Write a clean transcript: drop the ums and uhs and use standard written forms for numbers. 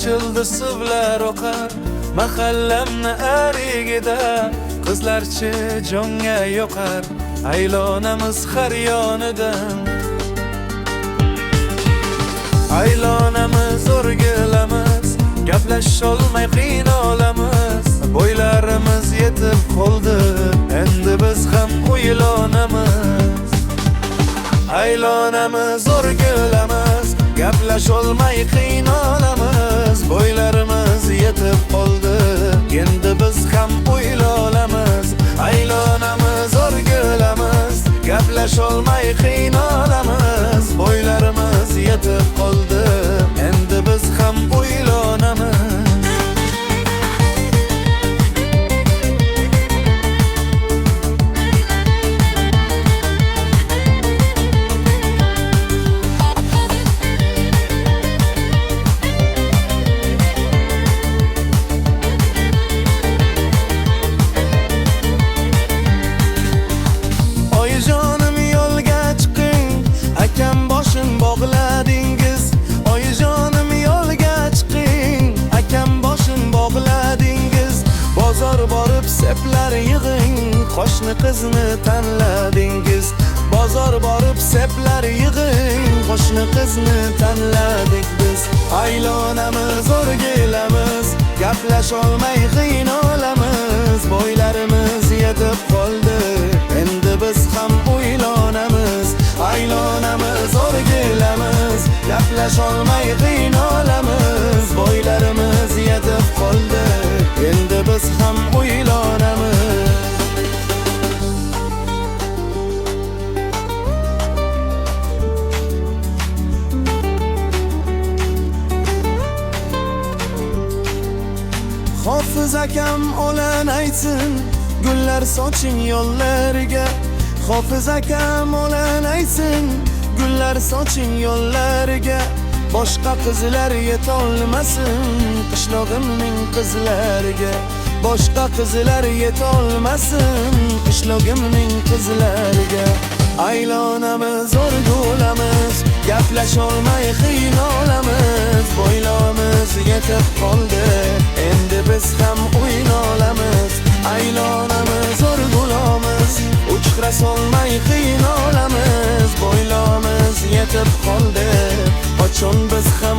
yıldız suvlar oqar mahallamni arigida, qizlarchi jonga yoqar aylonamiz har yonidan. Aylonamiz o'rgilamiz, gaplasholmay qiynalamiz, bo'ylarimiz yetib qoldi, endi biz ham o'ylanamiz. Aylonamiz o'rgilamiz, gaplasholmay qiynalamiz, bo'ylarimiz yetib qoldi, endi biz ham o'ylanamiz. Aylonamiz o'rgilamiz, gaplasholmay qiynalamiz, bo'ylarimiz yetib qoldi, endi biz ham o'ylanamiz. Oyijonim yo'lga chiqing, akam boshing bog'ladingiz. Oyijonim yo'lga chiqing, akam boshing bog'ladingiz. Bozor borib seplar yig'ing, qo'shni qizni tanladingiz. Bozor borib seplar yig'ing, qo'shni qizni tanladik biz. Aylonamiz o'rgilamiz, gaplasholmay qiynalamiz, bo'ylarimiz yetib qoldi, endi biz ham o'ylanamiz. Aylonamiz o'rgilamiz, gaplasholmay qiynalamiz, bo'ylarimiz yetib qoldi, endi biz ham o'ylanamiz. Hofiz akam olan aytsin, gullar soching yo'llarga. Hofiz akam olan aytsin, gullar soching yo'llarga. Boshqa qizlar yetolmasin qishlog'imning qizlariga. Boshqa qizlar yetolmasin qishlog'imning qizlariga. Aylonamiz o'rgilamiz, gaplasholmay qiynalamiz, bo'ylamiz yetib qoldi, endi biz ham o'ylanamiz. Aylonamiz o'rgilamiz, uchqira solmay qiynalamiz, bo'ylamiz yetib qoldi, qachon biz ham